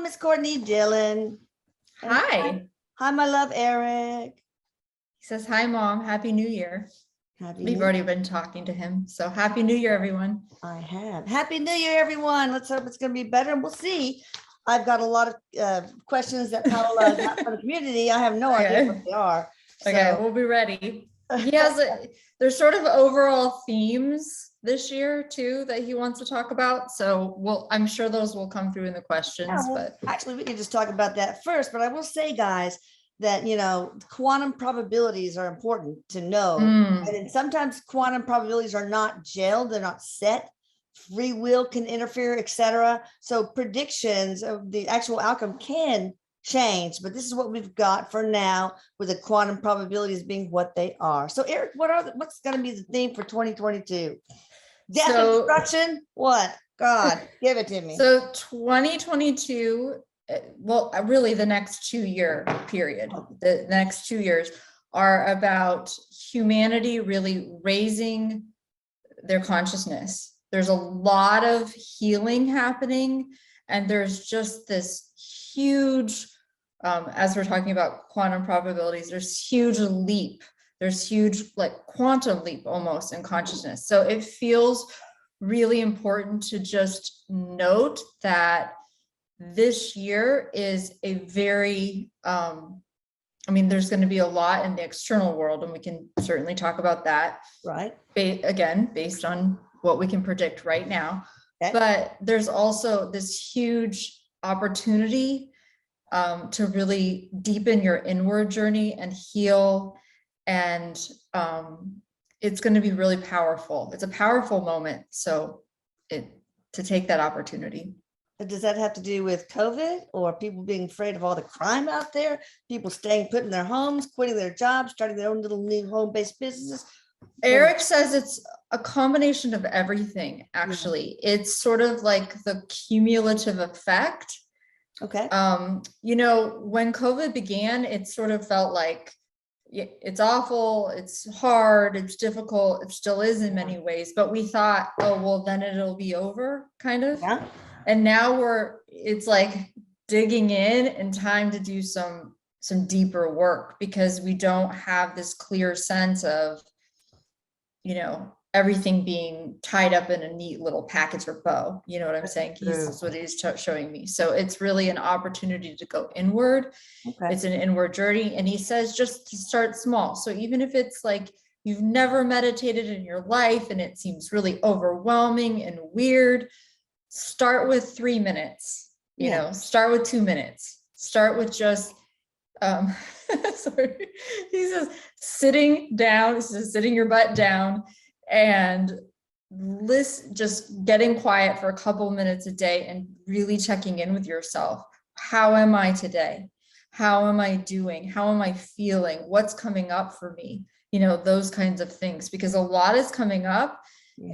Miss Courtney Dillon. And Hi. Hi, my love, Eric. He says, hi, Mom. Happy New Year. Happy We've New already been talking to him. So Happy New Year, everyone. I have. Happy New Year, everyone. Let's hope it's going to be better, and we'll see. I've got a lot of questions that Paola got from the community. I have no idea what they are. Okay, So- we'll be ready. He has there's sort of overall themes this year too that he wants to talk about. So I'm sure those will come through in the questions. Yeah, well, but actually, we can just talk about that first. But I will say, guys, that quantum probabilities are important to know. And then sometimes quantum probabilities are not jailed, they're not set. Free will can interfere, etc. So predictions of the actual outcome can change, but this is what we've got for now, with the quantum probabilities being what they are. So Eric, what's going to be the theme for 2022? Death and destruction? What? God, give it to me. So 2022, well, really the next 2-year period, the next 2 years are about humanity really raising their consciousness. There's a lot of healing happening, and there's just this huge, as we're talking about quantum probabilities, there's huge leap. There's huge, like quantum leap almost in consciousness. So it feels really important to just note that this year is a very, there's going to be a lot in the external world, and we can certainly talk about that. Right. Again, based on what we can predict right now. Okay. But there's also this huge opportunity to really deepen your inward journey and heal. And it's going to be really powerful. It's a powerful moment. So to take that opportunity. Does that have to do with COVID, or people being afraid of all the crime out there? People staying put in their homes, quitting their jobs, starting their own little new home-based businesses? Eric says it's a combination of everything, actually. Yeah. It's sort of like the cumulative effect. Okay. When COVID began, it sort of felt like it's awful, it's hard, it's difficult. It still is in many ways, but we thought, oh, well, then it'll be over, kind of. Yeah. And now it's like digging in and time to do some deeper work, because we don't have this clear sense of, everything being tied up in a neat little package or bow. You know what I'm saying? That's what he's showing me. So it's really an opportunity to go inward. Okay. It's an inward journey. And he says just to start small. So even if it's like you've never meditated in your life and it seems really overwhelming and weird, start with 3 minutes, start with 2 minutes, start with just, sorry, he says, sitting your butt down and just getting quiet for a couple minutes a day and really checking in with yourself. How am I today? How am I doing? How am I feeling? What's coming up for me? Those kinds of things, because a lot is coming up.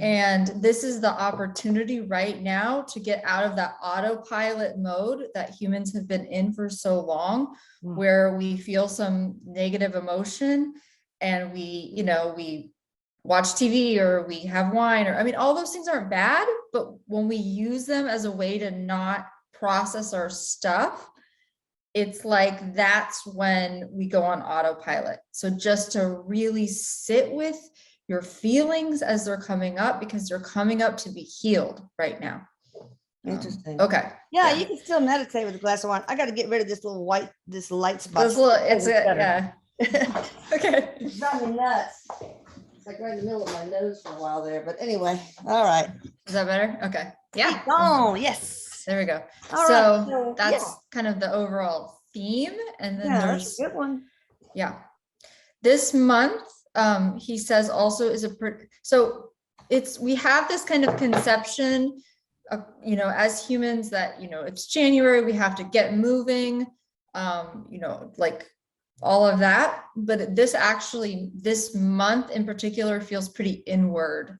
And this is the opportunity right now to get out of that autopilot mode that humans have been in for so long, where we feel some negative emotion and we watch TV or we have wine, or all those things aren't bad, but when we use them as a way to not process our stuff, it's like that's when we go on autopilot. So just to really sit with your feelings as they're coming up, because they're coming up to be healed right now. Interesting. Okay. Yeah, you can still meditate with a glass of wine. I got to get rid of this light spot. Yeah. Okay. It's driving me nuts. It's like right in the middle of my nose for a while there. But anyway, all right. Is that better? Okay. Yeah. Oh, yes. There we go. All so, right. So that's kind of the overall theme. And then there's a good one. Yeah. This month, he says also we have this kind of conception of, as humans that, it's January, we have to get moving, like all of that. But this month in particular feels pretty inward.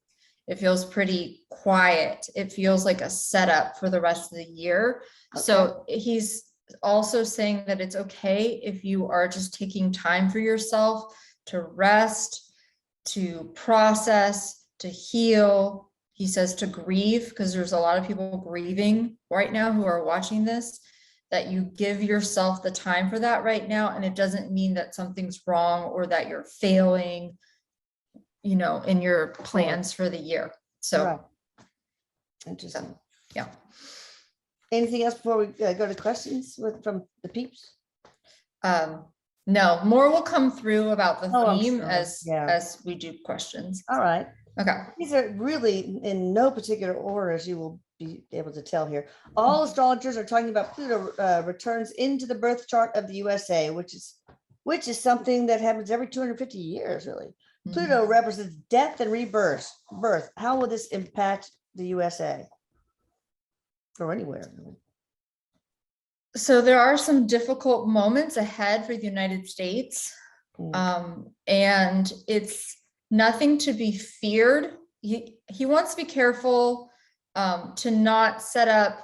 It feels pretty quiet. It feels like a setup for the rest of the year. Okay. So he's also saying that it's okay if you are just taking time for yourself to rest, to process, to heal. He says to grieve, because there's a lot of people grieving right now who are watching this, that you give yourself the time for that right now. And it doesn't mean that something's wrong or that you're failing, you know, in your plans for the year. So, Right. Interesting. yeah. Anything else before we go to questions from the peeps? No, more will come through about the Oh, I'm theme sure. as we do questions. All right. Okay. These are really in no particular order, as you will be able to tell here. All astrologers are talking about Pluto returns into the birth chart of the USA, which is something that happens every 250 years, really. Pluto represents death and rebirth. How will this impact the USA? Or anywhere, really? So there are some difficult moments ahead for the United States. And it's nothing to be feared. He wants to be careful to not set up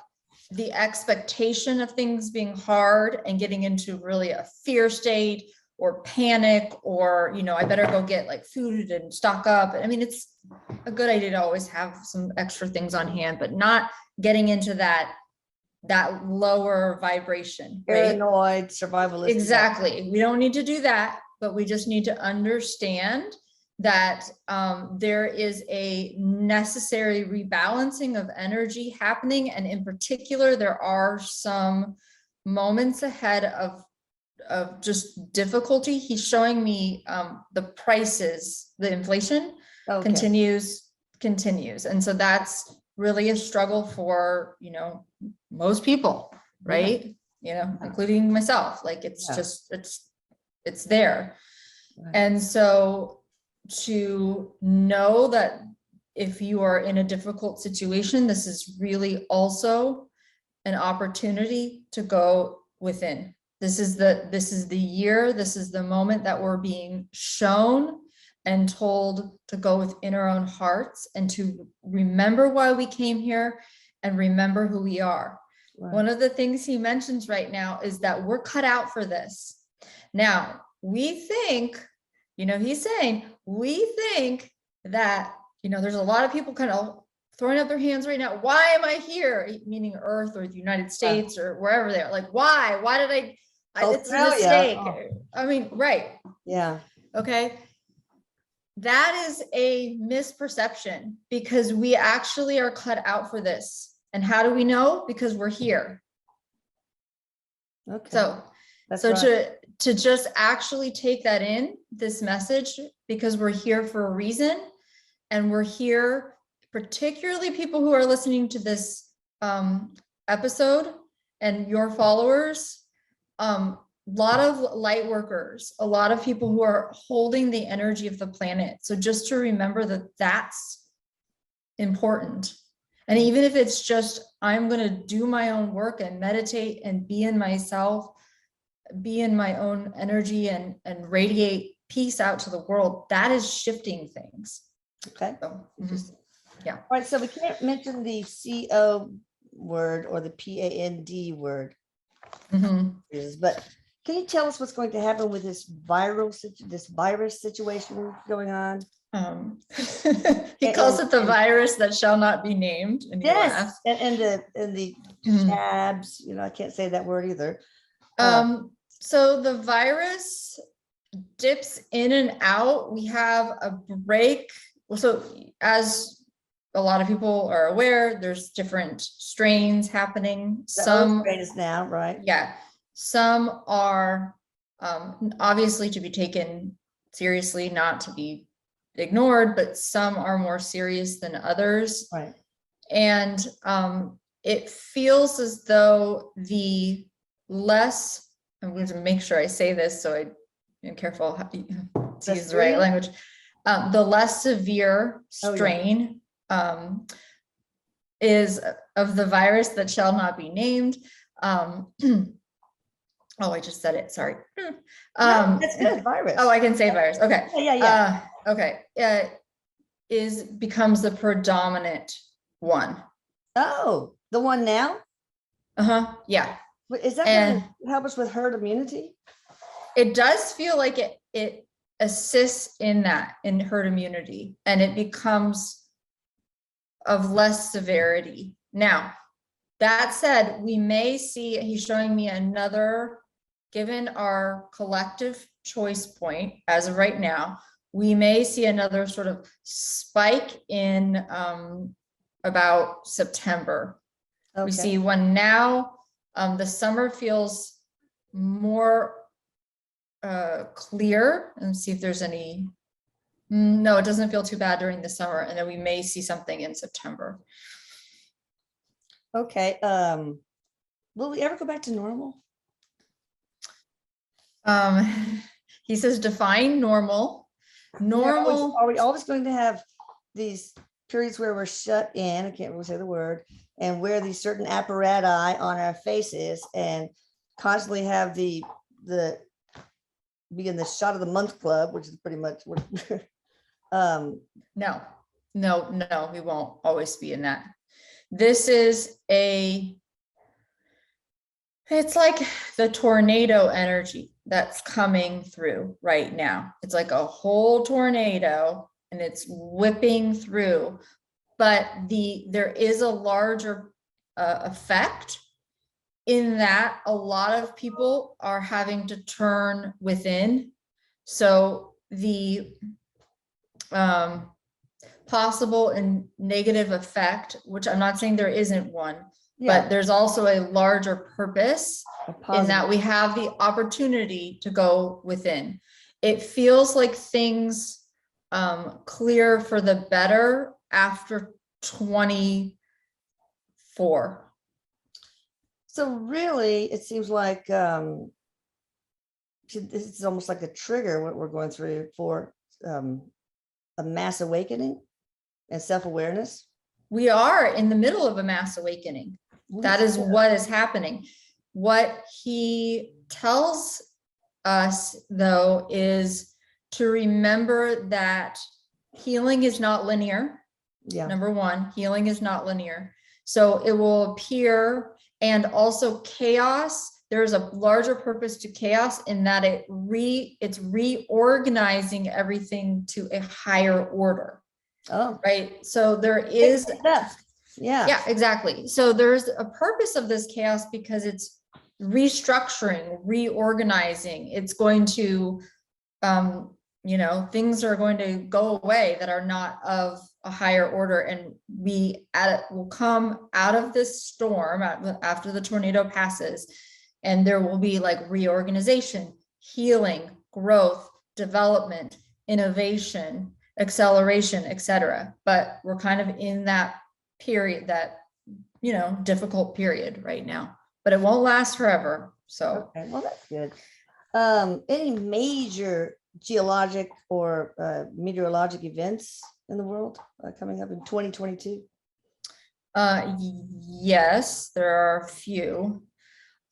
the expectation of things being hard and getting into really a fear state or panic, or, you know, I better go get like food and stock up. I mean, it's a good idea to always have some extra things on hand, but not getting into that lower vibration, right? Paranoid, survivalist. Exactly. We don't need to do that, but we just need to understand that there is a necessary rebalancing of energy happening. And in particular, there are some moments ahead of just difficulty. He's showing me the prices, the inflation continues. And so that's really a struggle for, you know, most people, right? You know, including myself. Like it's just, it's there. And so to know that if you are in a difficult situation, this is really also an opportunity to go within. This is the year, this is the moment that we're being shown and told to go within our own hearts and to remember why we came here and remember who we are. Right. One of the things he mentions right now is that we're cut out for this. Now, we think, you know, he's saying, we think that, you know, there's a lot of people kind of throwing up their hands right now. Why am I here? Meaning Earth or the United States or wherever they're like, why did it's a mistake. I mean, right. Yeah. Okay. That is a misperception because we actually are cut out for this. And how do we know? Because we're here. Okay. So to just actually take that in, this message, because we're here for a reason, and we're here, particularly people who are listening to this episode and your followers, a lot of light workers, a lot of people who are holding the energy of the planet. So just to remember that that's important. And even if it's just, I'm going to do my own work and meditate and be in myself, be in my own energy and radiate peace out to the world, that is shifting things. Okay. So, yeah. All right. So we can't mention the CO word or the PAND word, but can you tell us what's going to happen with this virus situation going on? He calls it the virus that shall not be named. And yes, and the jabs. You know, I can't say that word either. So the virus dips in and out. We have a break. So as a lot of people are aware, there's different strains happening. Some strain is now, right? Yeah. Some are obviously to be taken seriously, not to be ignored, but some are more serious than others. Right. And it feels as though the less, I'm going to make sure I say this so I'm careful to use the right language. The less severe strain is of the virus that shall not be named. Oh, I just said it. Sorry. That's good. Virus. Oh, I can say virus. Okay. Yeah. Okay. Becomes the predominant one. Oh, the one now? Yeah. Is that going to help us with herd immunity? It does feel like it assists in herd immunity, and it becomes of less severity. Now, That said, we may see, he's showing me another, given our collective choice point as of right now, we may see another sort of spike in about September. We Okay. see one now, the summer feels more clear, and see if there's any, no, it doesn't feel too bad during the summer, and then we may see something in September. Okay. Will we ever go back to normal? He says define normal. Normal. Are we always going to have these periods where we're shut in? I can't really say the word, and wear these certain apparatus on our faces, and constantly have the be in the shot of the month club, which is pretty much what. No, we won't always be in that. This is it's like the tornado energy that's coming through right now. It's like a whole tornado and it's whipping through, but there is a larger effect in that a lot of people are having to turn within. So the possible and negative effect, which I'm not saying there isn't one, but there's also a larger purpose in that we have the opportunity to go within. It feels like things clear for the better after 24. So really, it seems like this is almost like a trigger, what we're going through for a mass awakening and self-awareness. We are in the middle of a mass awakening. That is what is happening. What he tells us, though, is to remember that healing is not linear. Yeah. Number one, healing is not linear. So it will appear, and also chaos. There's a larger purpose to chaos in that it's reorganizing everything to a higher order. Oh, right. So there is, yeah, exactly. So there's a purpose of this chaos because it's restructuring, reorganizing. It's going to, things are going to go away that are not of a higher order, and will come out of this storm after the tornado passes, and there will be like reorganization, healing, growth, development, innovation, acceleration, etc. But we're kind of in that period, that difficult period right now, but it won't last forever. So okay, well, that's good. Any major geologic or meteorologic events in the world coming up in 2022? Yes, there are a few.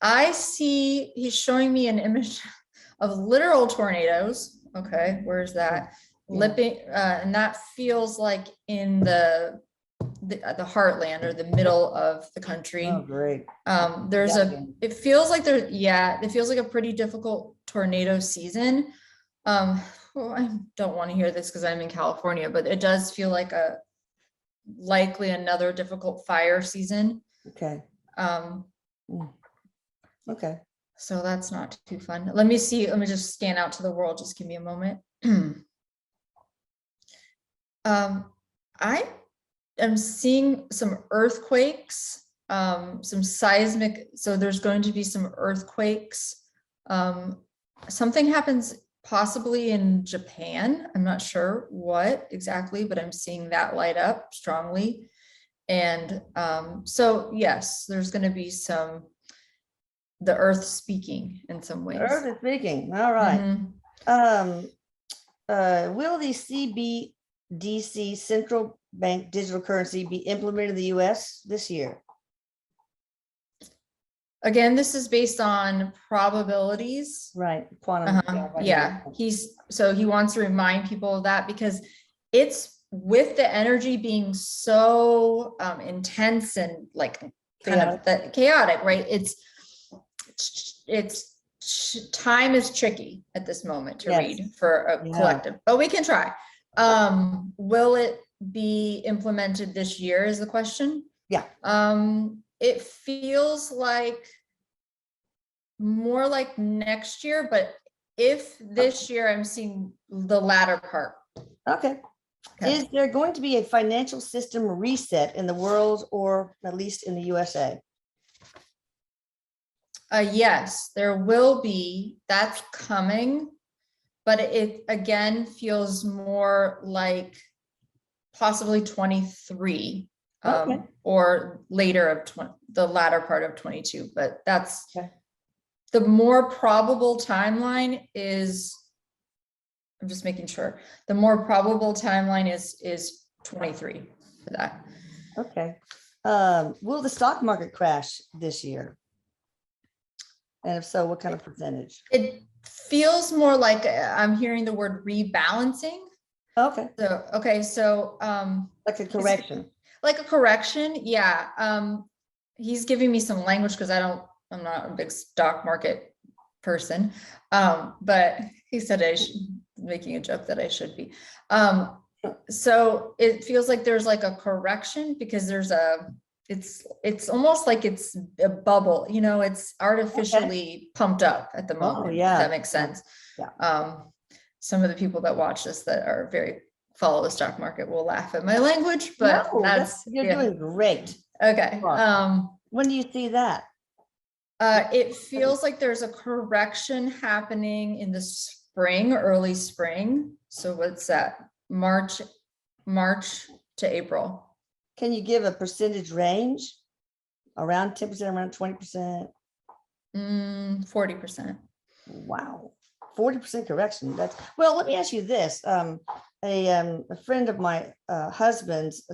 I see, he's showing me an image of literal tornadoes. Okay, where's that? Lipping, and that feels like in the heartland or the middle of the country. Oh, great. It feels like it feels like a pretty difficult tornado season. Well, I don't want to hear this because I'm in California, but it does feel like likely another difficult fire season. Okay. Okay. So that's not too fun. Let me just scan out to the world. Just give me a moment. I am seeing some earthquakes, some seismic. So there's going to be some earthquakes. Something happens possibly in Japan. I'm not sure what exactly, but I'm seeing that light up strongly. And so yes, there's going to be the earth speaking in some ways. The earth is speaking. All right. Will the CBDC central bank digital currency be implemented in the US this year? Again, this is based on probabilities. Right. Quantum. Yeah. He wants to remind people of that because it's with the energy being so intense and like kind of chaotic, right? It's time is tricky at this moment to read for a collective, but we can try. Will it be implemented this year is the question? Yeah. it feels like more like next year, but if this year I'm seeing the latter part. Okay. Is there going to be a financial system reset in the world, or at least in the USA? Yes, there will be. That's coming, but it again feels more like possibly 23 Okay. or later of the latter part of 22. But that's Okay. the more probable timeline is. I'm just making sure the more probable timeline is 23 for that. Okay. Will the stock market crash this year? And if so, what kind of percentage? It feels more like I'm hearing the word rebalancing. Okay. So, okay. So, Like a correction. like a correction. Yeah. He's giving me some language because I'm not a big stock market person. But he said making a joke that I should be. So it feels like there's like a correction because there's it's almost like it's a bubble, it's artificially pumped up at the moment. Yeah. If that makes sense. Yeah. Some of the people that watch this that are follow the stock market will laugh at my language, but No, you're doing great. Okay. When do you see that? It feels like there's a correction happening in the spring, early spring. So what's that? March to April. Can you give a percentage range? Around 10%, around 20%? 40%. Wow. 40% correction. Well, let me ask you this. A friend of my husband's,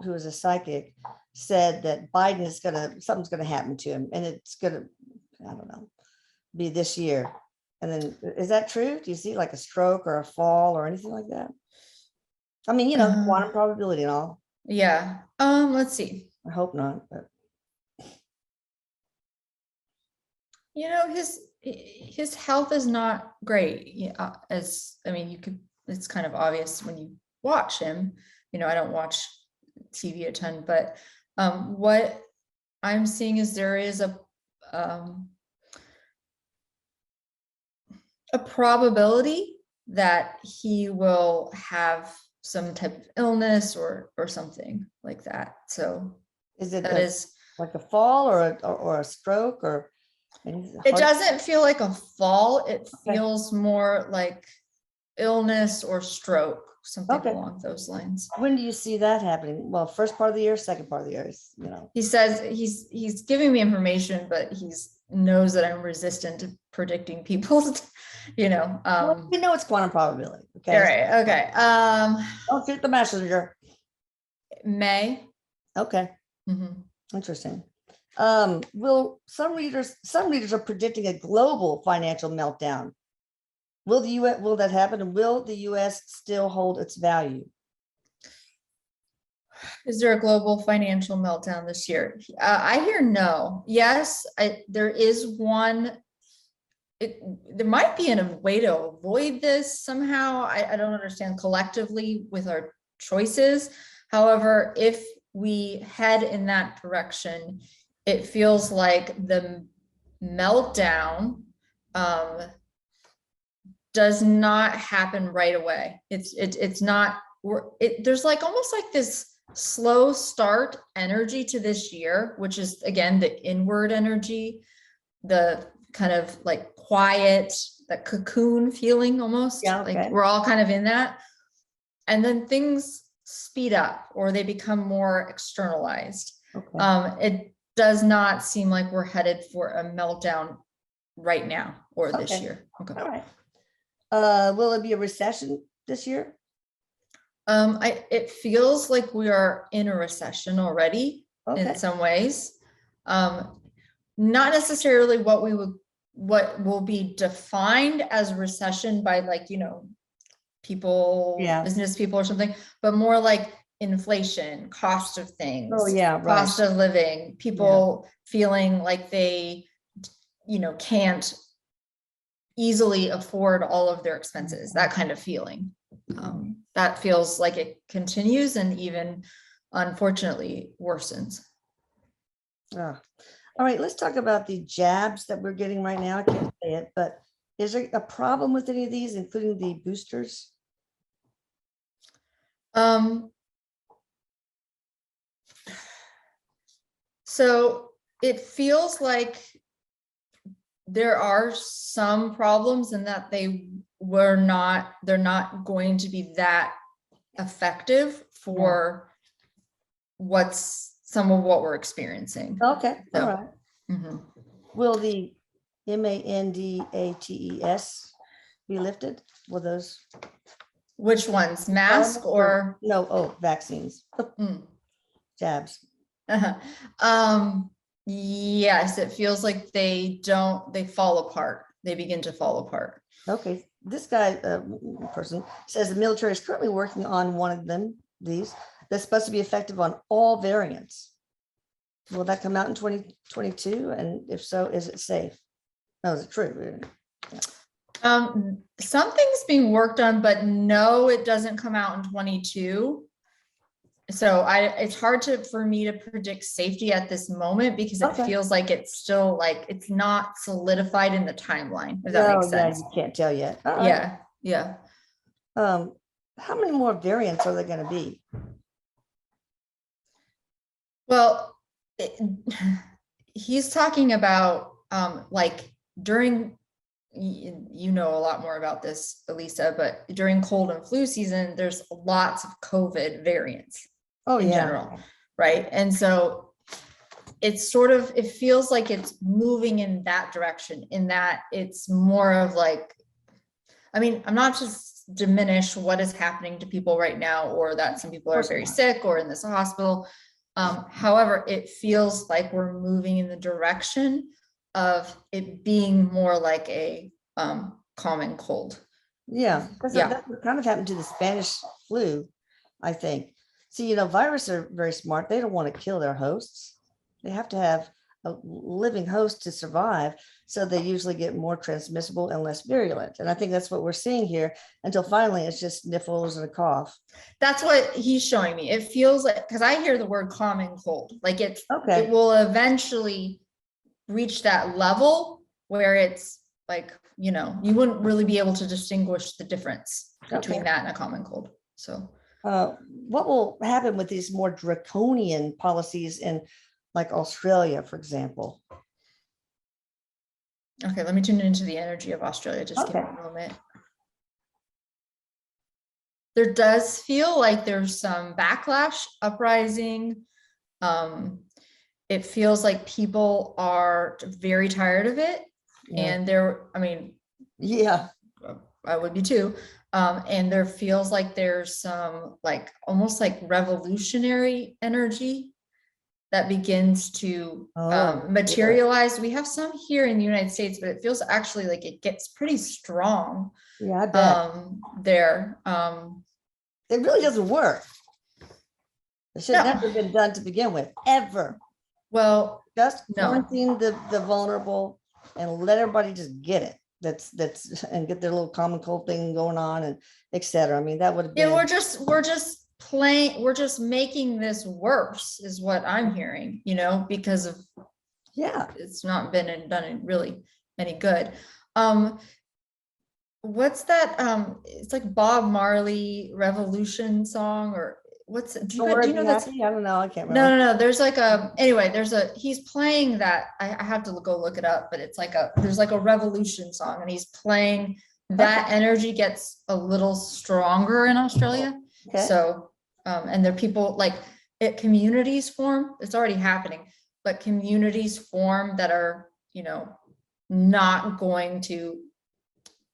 who is a psychic, said that Biden is something's gonna happen to him, and it's gonna, I don't know, be this year. And then, is that true? Do you see like a stroke or a fall or anything like that? I mean, quantum probability and all. Yeah. Let's see. I hope not, but his health is not great. Yeah, it's kind of obvious when you watch him. I don't watch TV a ton, but what I'm seeing is there is a probability that he will have some type of illness or something like that. So is it that is like a fall or a stroke or it doesn't feel like a fall. It Okay. feels more like illness or stroke, something along those lines. When do you see that happening? Well, first part of the year, second part of the year, He says he's giving me information, but knows that I'm resistant to predicting people's, well, we know it's quantum probability. Okay. All right. Okay. Don't shoot the messenger. May. Okay. Interesting. Will some readers are predicting a global financial meltdown. Will that happen? And will the US still hold its value? Is there a global financial meltdown this year? I hear no. Yes, there is one. There might be a way to avoid this somehow. I don't understand collectively with our choices. However, if we head in that direction, it feels like the meltdown does not happen right away. It's not. There's like almost like this slow start energy to this year, which is again the inward energy, the kind of like quiet, that cocoon feeling almost. Yeah, okay. Like we're all kind of in that, and then things speed up or they become more externalized. Okay. It does not seem like we're headed for a meltdown right now or this year. Okay. All right. Will it be a recession this year? It feels like we are in a recession already in some ways. Not necessarily what will be defined as recession by people, business people or something, but more like inflation, cost of things, cost of living, people feeling like they, can't easily afford all of their expenses, that kind of feeling. That feels like it continues and even unfortunately worsens. Ah. All right, let's talk about the jabs that we're getting right now. I can't say it, but is there a problem with any of these, including the boosters? So it feels like there are some problems in that they're not going to be that effective for some of what we're experiencing. Okay, all So, right. Will the mandates be lifted? Will those? Which ones, mask or? No, oh, vaccines, jabs. Yes, it feels like they fall apart. They begin to fall apart. Okay, this guy, person says the military is currently working on one of these that's supposed to be effective on all variants. Will that come out in 2022? And if so, is it safe? No, is it true? Something's being worked on, but no, it doesn't come out in 22. So it's hard for me to predict safety at this moment because it feels like it's still like it's not solidified in the timeline, if that makes sense. Yeah, you can't tell yet. Yeah. Yeah. How many more variants are there going to be? Well, he's talking about like during, you know a lot more about this, Elisa, but during cold and flu season, there's lots of COVID variants in general, right? And so it's it feels like it's moving in that direction, in that it's more of like, I mean, I'm not just diminish what is happening to people right now, or that some people are very sick or in this hospital. However, it feels like we're moving in the direction of it being more like a common cold. Yeah, because that kind of happened to the Spanish flu, I think. See, viruses are very smart. They don't want to kill their hosts. They have to have a living host to survive. So they usually get more transmissible and less virulent. And I think that's what we're seeing here until finally it's just sniffles and a cough. That's what he's showing me. It feels like, because I hear the word common cold, like it will eventually reach that level where it's like, you wouldn't really be able to distinguish the difference between that and a common cold. So what will happen with these more draconian policies in like Australia, for example? Okay, let me tune into the energy of Australia. Just give me a moment. There does feel like there's some backlash, uprising. It feels like people are very tired of it. And I would be too. And there feels like there's some like almost like revolutionary energy that begins to materialize. We have some here in the United States, but it feels actually like it gets pretty strong. Yeah, I bet. There. It really doesn't work. It should never have been done to begin with, ever. Well, just quarantine the vulnerable and let everybody just get it. That's and get their little common cold thing going on and etc. I mean, that would have been. Yeah, we're just making this worse, is what I'm hearing. Because of it's not been done really any good. What's that? It's like Bob Marley Revolution song, or what's it? Do you know that? I don't know. I can't remember. No. There's like he's playing that. I have to go look it up, but it's like there's like a revolution song, and he's playing that. Energy gets a little stronger in Australia. So, and there are people like communities form. It's already happening, but communities form that are, not going to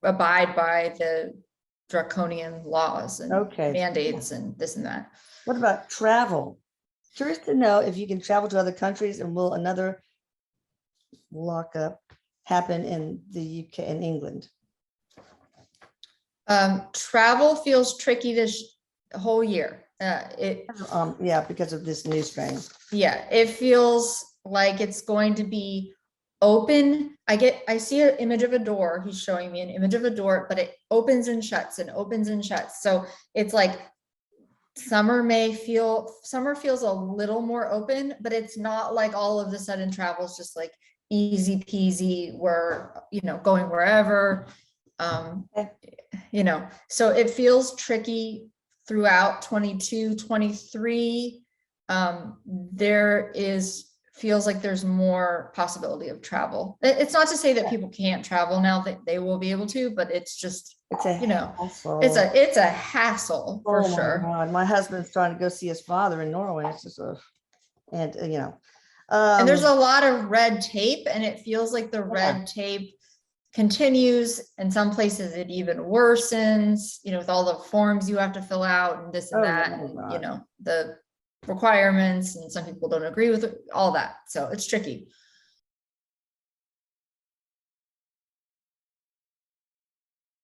abide by the draconian laws and mandates and this and that. What about travel? Curious to know if you can travel to other countries, and will another lockup happen in the UK and England? Travel feels tricky this whole year. Because of this new strain. Yeah, it feels like it's going to be open. I see an image of a door. He's showing me an image of a door, but it opens and shuts and opens and shuts. So it's like Summer feels a little more open, but it's not like all of a sudden travel's just like easy peasy, where, going wherever, Okay. so it feels tricky throughout 22, 23. Feels like there's more possibility of travel. It's not to say that people can't travel now, that they will be able to, but it's just, It's a hassle. it's a hassle for Oh my sure. God. My husband's trying to go see his father in Norway. It's just and And there's a lot of red tape, and it feels like the red tape continues. In some places it even worsens, with all the forms you have to fill out and this and that, and the requirements, and some people don't agree with all that. So it's tricky.